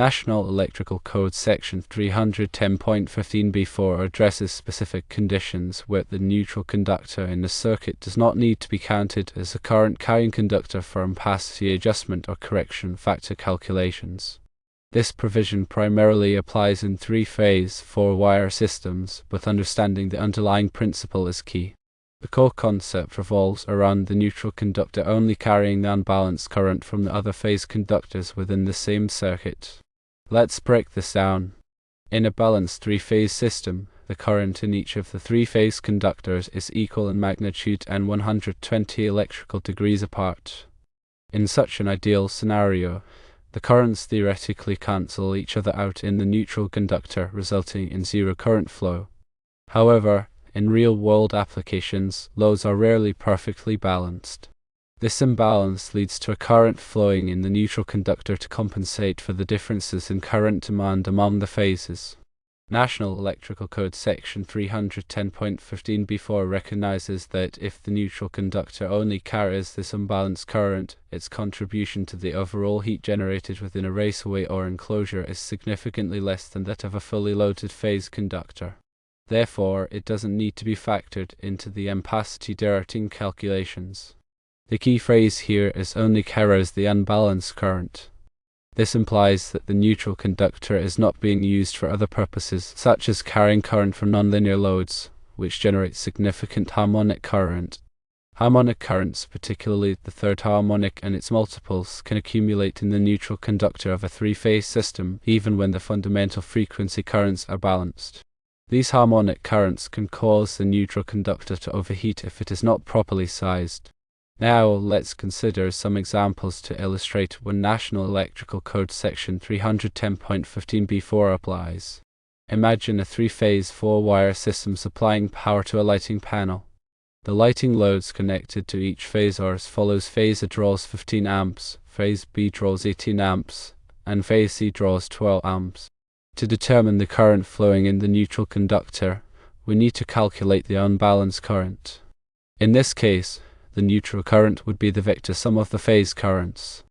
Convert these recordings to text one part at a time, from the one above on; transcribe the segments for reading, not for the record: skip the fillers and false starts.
National Electrical Code Section 310.15b4 addresses specific conditions where the neutral conductor in the circuit does not need to be counted as a current carrying conductor for ampacity adjustment or correction factor calculations. This provision primarily applies in three-phase, four-wire systems, but understanding the underlying principle is key. The core concept revolves around the neutral conductor only carrying the unbalanced current from the other phase conductors within the same circuit. Let's break this down. In a balanced three-phase system, the current in each of the three-phase conductors is equal in magnitude and 120 electrical degrees apart. In such an ideal scenario, the currents theoretically cancel each other out in the neutral conductor, resulting in zero current flow. However, in real-world applications, loads are rarely perfectly balanced. This imbalance leads to a current flowing in the neutral conductor to compensate for the differences in current demand among the phases. National Electrical Code Section 310.15b4 recognizes that if the neutral conductor only carries this unbalanced current, its contribution to the overall heat generated within a raceway or enclosure is significantly less than that of a fully loaded phase conductor. Therefore, it doesn't need to be factored into the ampacity directing calculations. The key phrase here is only carries the unbalanced current. This implies that the neutral conductor is not being used for other purposes, such as carrying current from nonlinear loads, which generate significant harmonic current. Harmonic currents, particularly the third harmonic and its multiples, can accumulate in the neutral conductor of a three-phase system, even when the fundamental frequency currents are balanced. These harmonic currents can cause the neutral conductor to overheat if it is not properly sized. Now let's consider some examples to illustrate when National Electrical Code Section 310.15b4 applies. Imagine a three-phase, four-wire system supplying power to a lighting panel. The lighting loads connected to each phase are as follows: phase A draws 15 amps, phase B draws 18 amps, and phase C draws 12 amps. To determine the current flowing in the neutral conductor, we need to calculate the unbalanced current. In this case, the neutral current would be the vector sum of the phase currents.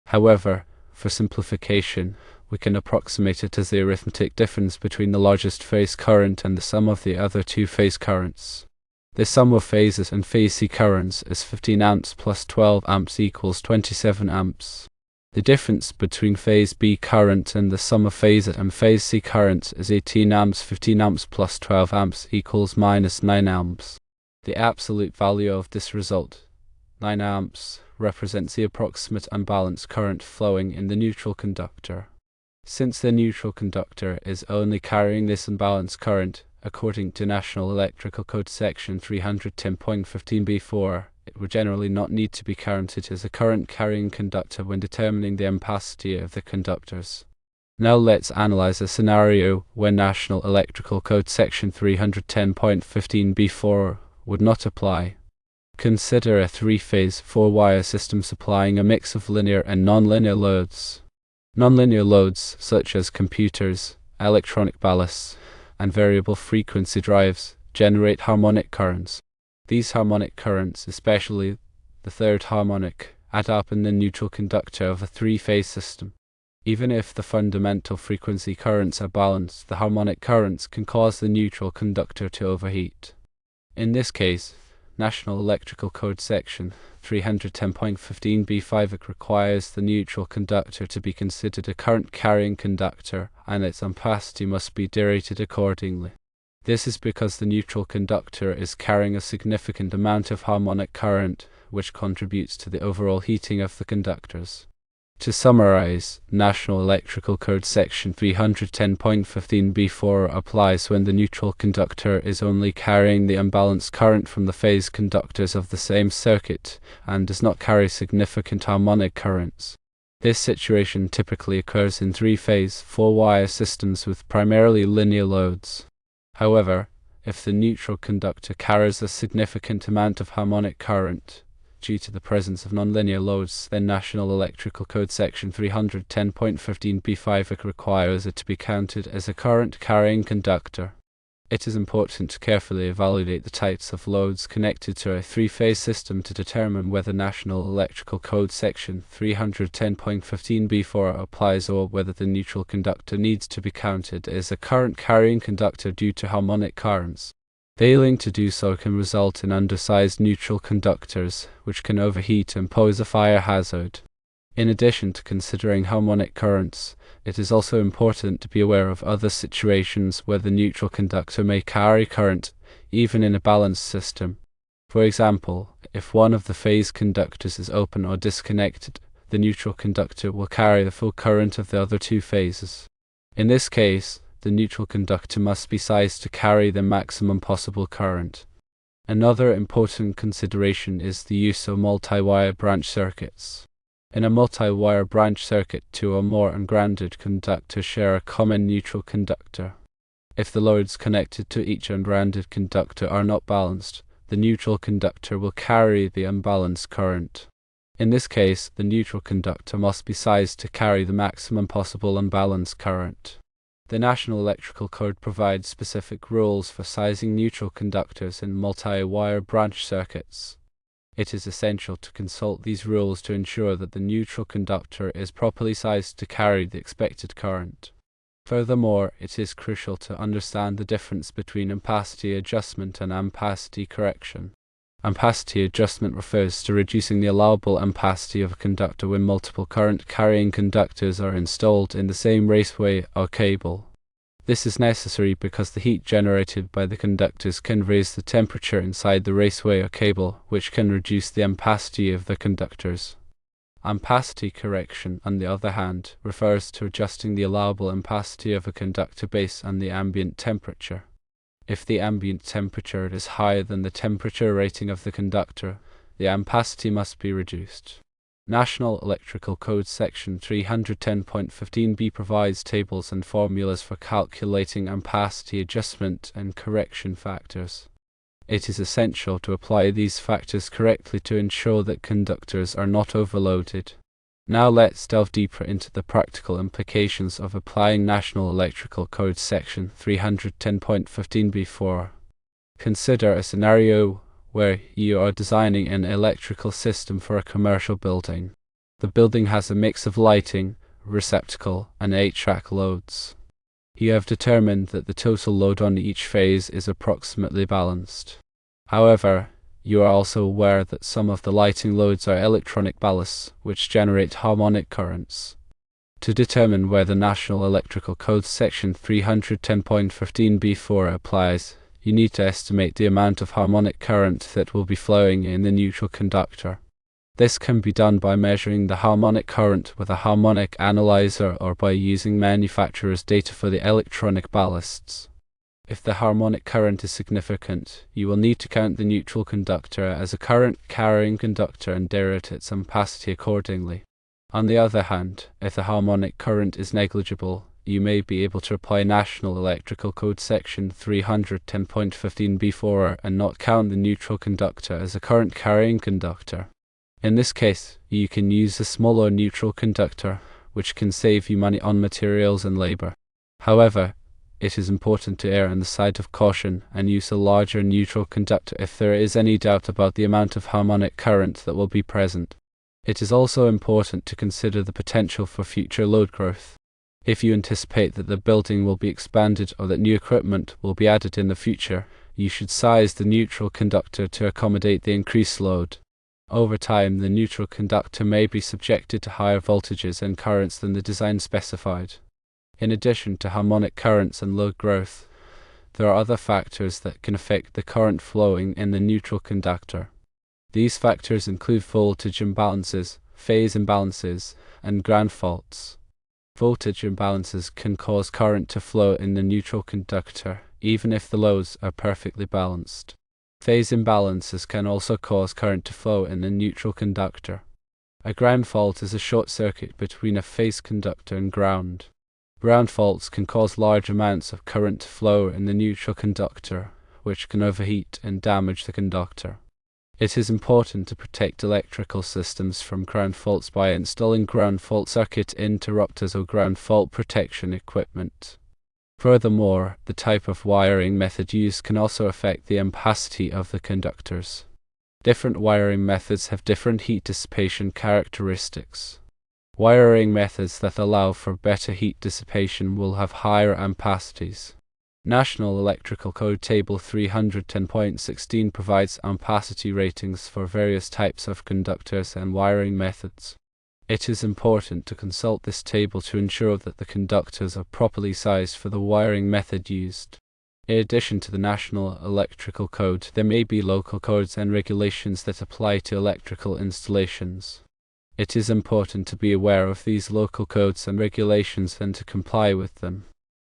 However, for simplification, we can approximate it as the arithmetic difference between the largest phase current and the sum of the other two phase currents. The sum of phases and phase C currents is 15 amps plus 12 amps equals 27 amps. The difference between phase B current and the sum of phase A and phase C currents is 18 amps. 15 amps plus 12 amps equals minus 9 amps. The absolute value of this result, 9 amps, represents the approximate unbalanced current flowing in the neutral conductor. Since the neutral conductor is only carrying this unbalanced current, according to National Electrical Code Section 310.15b4, it would generally not need to be counted as a current carrying conductor when determining the ampacity of the conductors. Now let's analyze a scenario where National Electrical Code Section 310.15b4 would not apply. Consider a three-phase, four-wire system supplying a mix of linear and nonlinear loads. Nonlinear loads, such as computers, electronic ballasts, and variable frequency drives, generate harmonic currents. These harmonic currents, especially the third harmonic, add up in the neutral conductor of a three-phase system. Even if the fundamental frequency currents are balanced, the harmonic currents can cause the neutral conductor to overheat. In this case, National Electrical Code Section 310.15b5 requires the neutral conductor to be considered a current carrying conductor, and its ampacity must be derated accordingly. This is because the neutral conductor is carrying a significant amount of harmonic current, which contributes to the overall heating of the conductors. To summarize, National Electrical Code Section 310.15b4 applies when the neutral conductor is only carrying the unbalanced current from the phase conductors of the same circuit and does not carry significant harmonic currents. This situation typically occurs in three-phase, four-wire systems with primarily linear loads. However, if the neutral conductor carries a significant amount of harmonic current due to the presence of nonlinear loads, then National Electrical Code Section 310.15b5 requires it to be counted as a current carrying conductor. It is important to carefully evaluate the types of loads connected to a three-phase system to determine whether National Electrical Code Section 310.15 applies or whether the neutral conductor needs to be counted as a current carrying conductor due to harmonic currents. Failing to do so can result in undersized neutral conductors, which can overheat and pose a fire hazard. In addition to considering harmonic currents, it is also important to be aware of other situations where the neutral conductor may carry current, even in a balanced system. For example, if one of the phase conductors is open or disconnected, the neutral conductor will carry the full current of the other two phases. In this case, the neutral conductor must be sized to carry the maximum possible current. Another important consideration is the use of multi-wire branch circuits. In a multi-wire branch circuit, two or more ungrounded conductors share a common neutral conductor. If the loads connected to each ungrounded conductor are not balanced, the neutral conductor will carry the unbalanced current. In this case, the neutral conductor must be sized to carry the maximum possible unbalanced current. The National Electrical Code provides specific rules for sizing neutral conductors in multi-wire branch circuits. It is essential to consult these rules to ensure that the neutral conductor is properly sized to carry the expected current. Furthermore, it is crucial to understand the difference between ampacity adjustment and ampacity correction. Ampacity adjustment refers to reducing the allowable ampacity of a conductor when multiple current-carrying conductors are installed in the same raceway or cable. This is necessary because the heat generated by the conductors can raise the temperature inside the raceway or cable, which can reduce the ampacity of the conductors. Ampacity correction, on the other hand, refers to adjusting the allowable ampacity of a conductor based on the ambient temperature. If the ambient temperature is higher than the temperature rating of the conductor, the ampacity must be reduced. National Electrical Code Section 310.15b provides tables and formulas for calculating ampacity adjustment and correction factors. It is essential to apply these factors correctly to ensure that conductors are not overloaded. Now let's delve deeper into the practical implications of applying National Electrical Code Section 310.15b. Consider a scenario where you are designing an electrical system for a commercial building. The building has a mix of lighting, receptacle, and HVAC loads. You have determined that the total load on each phase is approximately balanced. However, you are also aware that some of the lighting loads are electronic ballasts, which generate harmonic currents. To determine whether National Electrical Code Section 310.15b applies, you need to estimate the amount of harmonic current that will be flowing in the neutral conductor. This can be done by measuring the harmonic current with a harmonic analyzer or by using manufacturer's data for the electronic ballasts. If the harmonic current is significant, you will need to count the neutral conductor as a current-carrying conductor and derate its ampacity accordingly. On the other hand, if the harmonic current is negligible, you may be able to apply National Electrical Code Section 310.15b and not count the neutral conductor as a current-carrying conductor. In this case, you can use a smaller neutral conductor, which can save you money on materials and labor. However, it is important to err on the side of caution and use a larger neutral conductor if there is any doubt about the amount of harmonic current that will be present. It is also important to consider the potential for future load growth. If you anticipate that the building will be expanded or that new equipment will be added in the future, you should size the neutral conductor to accommodate the increased load. Over time, the neutral conductor may be subjected to higher voltages and currents than the design specified. In addition to harmonic currents and load growth, there are other factors that can affect the current flowing in the neutral conductor. These factors include voltage imbalances, phase imbalances, and ground faults. Voltage imbalances can cause current to flow in the neutral conductor, even if the loads are perfectly balanced. Phase imbalances can also cause current to flow in the neutral conductor. A ground fault is a short circuit between a phase conductor and ground. Ground faults can cause large amounts of current to flow in the neutral conductor, which can overheat and damage the conductor. It is important to protect electrical systems from ground faults by installing ground fault circuit interrupters or ground fault protection equipment. Furthermore, the type of wiring method used can also affect the ampacity of the conductors. Different wiring methods have different heat dissipation characteristics. Wiring methods that allow for better heat dissipation will have higher ampacities. National Electrical Code Table 310.16 provides ampacity ratings for various types of conductors and wiring methods. It is important to consult this table to ensure that the conductors are properly sized for the wiring method used. In addition to the National Electrical Code, there may be local codes and regulations that apply to electrical installations. It is important to be aware of these local codes and regulations and to comply with them.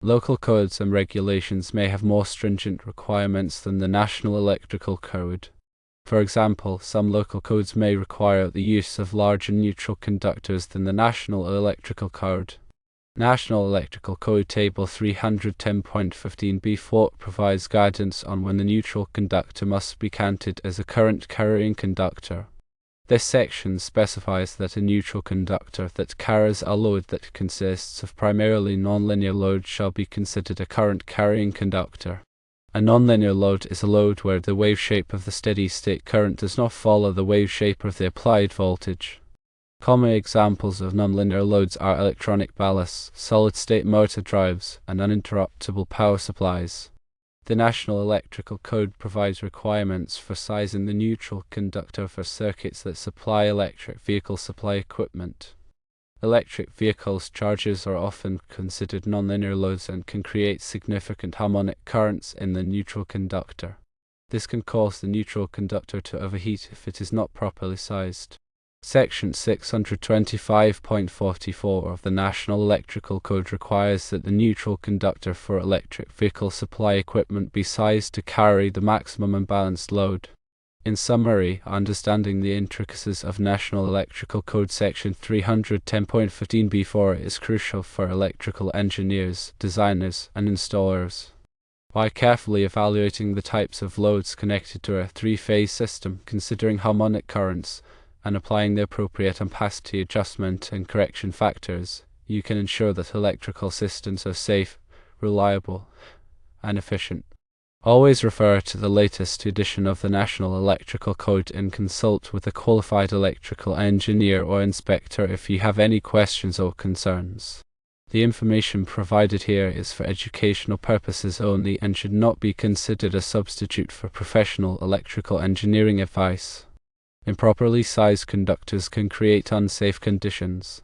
Local codes and regulations may have more stringent requirements than the National Electrical Code. For example, some local codes may require the use of larger neutral conductors than the National Electrical Code. National Electrical Code Table 310.15b4 provides guidance on when the neutral conductor must be counted as a current carrying conductor. This section specifies that a neutral conductor that carries a load that consists of primarily nonlinear load shall be considered a current carrying conductor. A nonlinear load is a load where the wave shape of the steady-state current does not follow the wave shape of the applied voltage. Common examples of nonlinear loads are electronic ballasts, solid-state motor drives, and uninterruptible power supplies. The National Electrical Code provides requirements for sizing the neutral conductor for circuits that supply electric vehicle supply equipment. Electric vehicles chargers are often considered nonlinear loads and can create significant harmonic currents in the neutral conductor. This can cause the neutral conductor to overheat if it is not properly sized. Section 625.44 of the National Electrical Code requires that the neutral conductor for electric vehicle supply equipment be sized to carry the maximum unbalanced load. In summary, understanding the intricacies of National Electrical Code Section 310.15b4 is crucial for electrical engineers, designers, and installers. By carefully evaluating the types of loads connected to a three-phase system, considering harmonic currents, and applying the appropriate ampacity adjustment and correction factors, you can ensure that electrical systems are safe, reliable, and efficient. Always refer to the latest edition of the National Electrical Code and consult with a qualified electrical engineer or inspector if you have any questions or concerns. The information provided here is for educational purposes only and should not be considered a substitute for professional electrical engineering advice. Improperly sized conductors can create unsafe conditions.